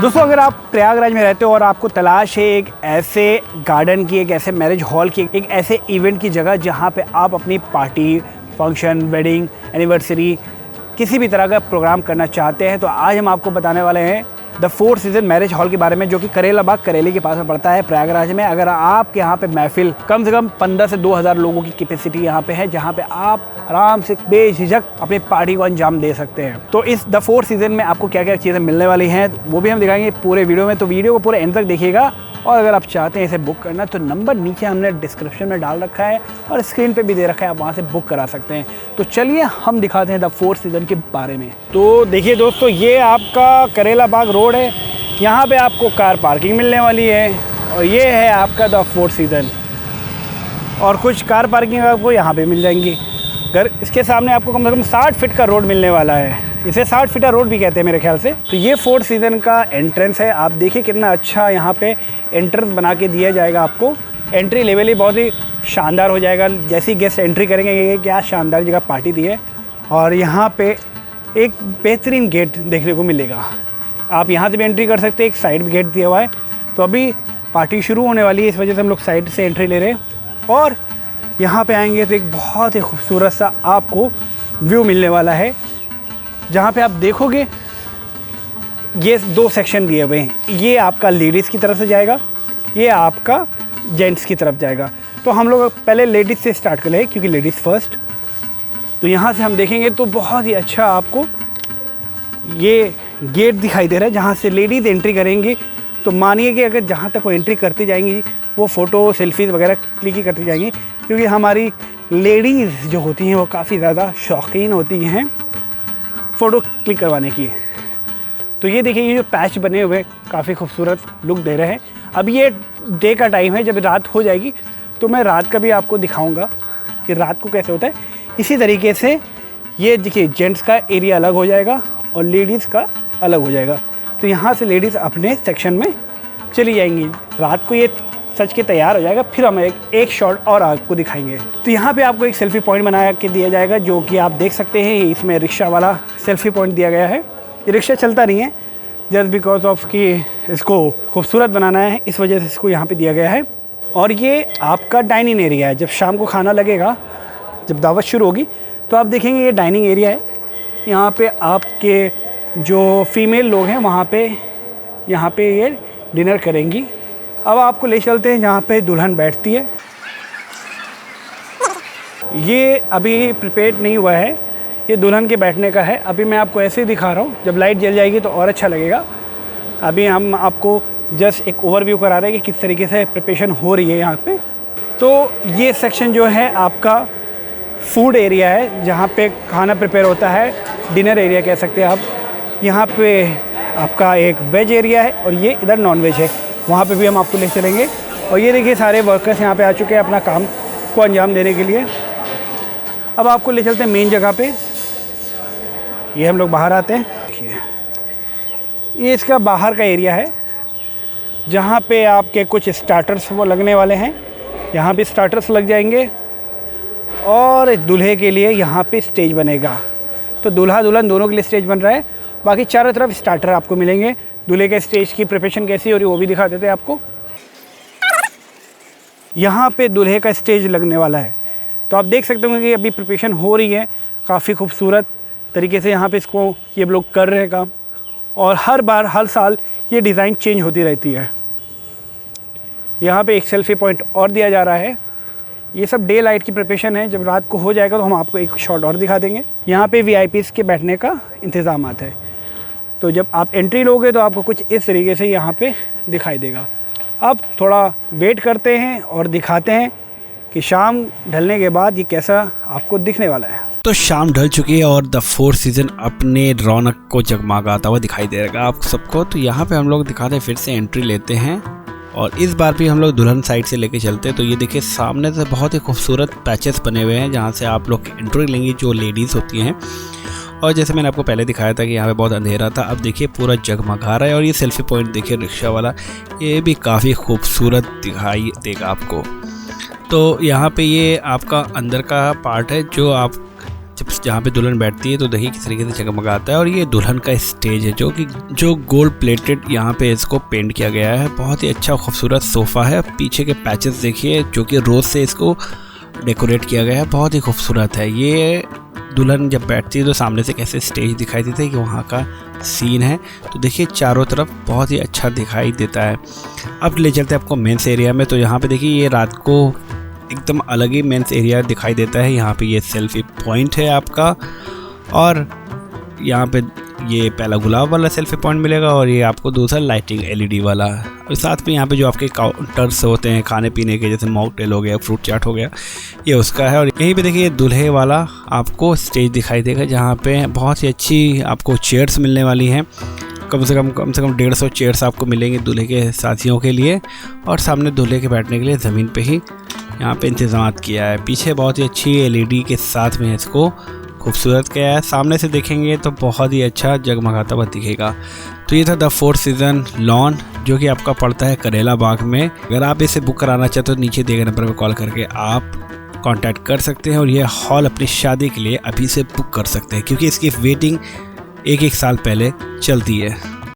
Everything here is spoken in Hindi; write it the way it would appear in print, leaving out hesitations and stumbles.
दोस्तों अगर आप प्रयागराज में रहते हो और आपको तलाश है एक ऐसे गार्डन की, एक ऐसे मैरिज हॉल की, एक ऐसे इवेंट की जगह जहां पे आप अपनी पार्टी, फंक्शन, वेडिंग, एनिवर्सरी, किसी भी तरह का प्रोग्राम करना चाहते हैं, तो आज हम आपको बताने वाले हैं the four season marriage hall के बारे में, जो कि करेला बाग करेली के पास में पड़ता है प्रयागराज में। अगर आपके यहाँ पे महफिल कम से कम 15 से 2000 लोगों की कैपेसिटी यहाँ पे है, जहाँ पे आप आराम से बेझिझक अपनी पार्टी को अंजाम दे सकते हैं। तो इस द फोर सीजन में आपको क्या क्या चीज़ें मिलने वाली हैं वो भी हम दिखाएंगे पूरे वीडियो में, तो वीडियो को पूरे एंड तक देखिएगा। और अगर आप चाहते हैं इसे बुक करना तो नंबर नीचे हमने डिस्क्रिप्शन में डाल रखा है और स्क्रीन पे भी दे रखा है, आप वहाँ से बुक करा सकते हैं। तो चलिए हम दिखाते हैं द फोर सीजन के बारे में। तो देखिए दोस्तों, ये आपका करेला बाग रोड है, यहाँ पे आपको कार पार्किंग मिलने वाली है और ये है आपका द फोर सीजन। और कुछ कार पार्किंग आपको यहाँ पे मिल जाएंगी। अगर इसके सामने आपको कम से कम 60 फीट का रोड मिलने वाला है, इसे 60 फीटा रोड भी कहते हैं मेरे ख्याल से। तो ये फोर सीजन का एंट्रेंस है। आप देखिए कितना अच्छा यहाँ पे एंट्रेंस बना के दिया जाएगा आपको। एंट्री लेवल ही बहुत ही शानदार हो जाएगा। जैसे ही गेस्ट एंट्री करेंगे ये क्या शानदार जगह पार्टी दी है। और यहाँ पे एक बेहतरीन गेट देखने को मिलेगा, आप यहाँ से भी एंट्री कर सकते हैं। एक साइड गेट दिया हुआ है। तो अभी पार्टी शुरू होने वाली है, इस वजह से हम लोग साइड से एंट्री ले रहे हैं। और यहाँ पे आएंगे तो एक बहुत ही खूबसूरत सा आपको व्यू मिलने वाला है, जहाँ पे आप देखोगे ये दो सेक्शन दिए हुए हैं। ये आपका लेडीज़ की तरफ से जाएगा, ये आपका जेंट्स की तरफ जाएगा। तो हम लोग पहले लेडीज़ से स्टार्ट कर लें क्योंकि लेडीज़ फर्स्ट। तो यहाँ से हम देखेंगे तो बहुत ही अच्छा आपको ये गेट दिखाई दे रहा है, जहाँ से लेडीज़ एंट्री करेंगी। तो मानिए कि अगर जहाँ तक वो एंट्री करती जाएंगी वो फ़ोटो सेल्फीज़ वगैरह क्लिक ही करती जाएंगी, क्योंकि हमारी लेडीज़ जो होती हैं वो काफ़ी ज़्यादा शौकीन होती हैं फ़ोटो क्लिक करवाने की। तो ये देखिए, ये जो पैच बने हुए काफ़ी खूबसूरत लुक दे रहे हैं। अब ये डे का टाइम है, जब रात हो जाएगी तो मैं रात का भी आपको दिखाऊंगा कि रात को कैसे होता है। इसी तरीके से ये देखिए, जेंट्स का एरिया अलग हो जाएगा और लेडीज़ का अलग हो जाएगा। तो यहाँ से लेडीज़ अपने सेक्शन में चली जाएंगी। रात को ये सच के तैयार हो जाएगा, फिर हम एक शॉट और आपको दिखाएंगे। तो यहाँ पे आपको एक सेल्फ़ी पॉइंट बना के दिया जाएगा, जो कि आप देख सकते हैं। इसमें रिक्शा वाला सेल्फ़ी पॉइंट दिया गया है। ये रिक्शा चलता नहीं है, जस्ट बिकॉज ऑफ कि इसको खूबसूरत बनाना है, इस वजह से इसको यहाँ पे दिया गया है। और ये आपका डाइनिंग एरिया है। जब शाम को खाना लगेगा, जब दावत शुरू होगी, तो आप देखेंगे ये डाइनिंग एरिया है। यहाँ पे आपके जो फीमेल लोग हैं वहाँ पे यहाँ पे ये डिनर करेंगी। अब आपको ले चलते हैं जहाँ पे दुल्हन बैठती है। ये अभी प्रिपेयर्ड नहीं हुआ है, ये दुल्हन के बैठने का है। अभी मैं आपको ऐसे ही दिखा रहा हूँ, जब लाइट जल जाएगी तो और अच्छा लगेगा। अभी हम आपको जस्ट एक ओवरव्यू करा रहे हैं कि किस तरीके से प्रिपरेशन हो रही है यहाँ पे। तो ये सेक्शन जो है आपका फूड एरिया है, जहाँ पे खाना प्रिपेयर होता है, डिनर एरिया कह सकते हैं आप। यहाँ पे आपका एक वेज एरिया है और ये इधर नॉन वेज है, वहाँ पे भी हम आपको ले चलेंगे। और ये देखिए सारे वर्कर्स यहाँ पे आ चुके हैं अपना काम को अंजाम देने के लिए। अब आपको ले चलते हैं मेन जगह पे। ये हम लोग बाहर आते हैं, देखिए ये इसका बाहर का एरिया है, जहाँ पे आपके कुछ स्टार्टर्स वो लगने वाले हैं। यहाँ पे स्टार्टर्स लग जाएंगे और दूल्हे के लिए यहाँ पे स्टेज बनेगा। तो दूल्हा दुल्हन दोनों के लिए स्टेज बन रहा है। बाकी चारों तरफ स्टार्टर आपको मिलेंगे। दूल्हे के स्टेज की प्रिपरेशन कैसी हो रही है वो भी दिखा देते हैं आपको। यहाँ पे दूल्हे का स्टेज लगने वाला है, तो आप देख सकते होंगे कि अभी प्रिपरेशन हो रही है। काफ़ी खूबसूरत तरीके से यहाँ पे इसको ये लोग कर रहे हैं काम। और हर बार हर साल ये डिज़ाइन चेंज होती रहती है। यहाँ पे एक सेल्फ़ी पॉइंट और दिया जा रहा है। ये सब डे लाइट की प्रिपरेशन है, जब रात को हो जाएगा तो हम आपको एक शॉट और दिखा देंगे। यहाँ पे VIPs के बैठने का इंतज़ाम है। तो जब आप एंट्री लोगे तो आपको कुछ इस तरीके से यहाँ पे दिखाई देगा। अब थोड़ा वेट करते हैं और दिखाते हैं कि शाम ढलने के बाद ये कैसा आपको दिखने वाला है। तो शाम ढल चुकी है और द फोर सीजन अपने रौनक को जगमगाता हुआ दिखाई देगा आप सबको। तो यहाँ पे हम लोग दिखाते हैं, फिर से एंट्री लेते हैं और इस बार भी हम लोग दुल्हन साइड से लेके चलते हैं। तो ये देखिए सामने से बहुत ही खूबसूरत पैचेस बने हुए हैं, जहाँ से आप लोग एंट्री लेंगे जो लेडीज़ होती हैं। और जैसे मैंने आपको पहले दिखाया था कि यहाँ पे बहुत अंधेरा था, अब देखिए पूरा जगमगा रहा है। और ये सेल्फ़ी पॉइंट देखिए रिक्शा वाला, ये भी काफ़ी खूबसूरत दिखाई देगा आपको। तो यहाँ पे ये आपका अंदर का पार्ट है, जो आप जब जहाँ पे दुल्हन बैठती है, तो देखिए किस तरीके से जगमगाता है। और ये दुल्हन का स्टेज है जो गोल्ड प्लेटेड यहाँ पे इसको पेंट किया गया है। बहुत ही अच्छा खूबसूरत सोफ़ा है। पीछे के पैचेस देखिए जो कि रोज़ से इसको डेकोरेट किया गया है, बहुत ही खूबसूरत है। ये दुल्हन जब बैठती है तो सामने से कैसे स्टेज दिखाई देता है कि वहाँ का सीन है। तो देखिए चारों तरफ बहुत ही अच्छा दिखाई देता है। अब ले चलते हैं आपको मेंस एरिया में। तो यहाँ पे देखिए ये रात को एकदम अलग ही मेंस एरिया दिखाई देता है। यहाँ पे ये सेल्फी पॉइंट है आपका, और यहाँ पे ये पहला गुलाब वाला सेल्फी पॉइंट मिलेगा और ये आपको दूसरा लाइटिंग LED वाला। और साथ में यहाँ पे जो आपके काउंटर्स होते हैं खाने पीने के, जैसे मॉकटेल हो गया, फ्रूट चाट हो गया, ये उसका है। और यहीं पे देखिए दूल्हे वाला आपको स्टेज दिखाई देगा, जहाँ पे बहुत ही अच्छी आपको चेयर्स मिलने वाली हैं। कम से कम 150 चेयर्स आपको मिलेंगे दूल्हे के साथियों के लिए। और सामने दूल्हे के बैठने के लिए ज़मीन पे ही यहाँ पे इंतज़ाम किया है। पीछे बहुत ही अच्छी LED के साथ में इसको खूबसूरत किया है। सामने से देखेंगे तो बहुत ही अच्छा जगमगाता हुआ दिखेगा। तो ये था द 4 सीज़न लॉन, जो कि आपका पड़ता है करेला बाग में। अगर आप इसे बुक कराना चाहते हो तो नीचे दिए गए नंबर पर कॉल करके आप कांटेक्ट कर सकते हैं और ये हॉल अपनी शादी के लिए अभी से बुक कर सकते हैं, क्योंकि इसकी वेटिंग एक साल पहले चलती है।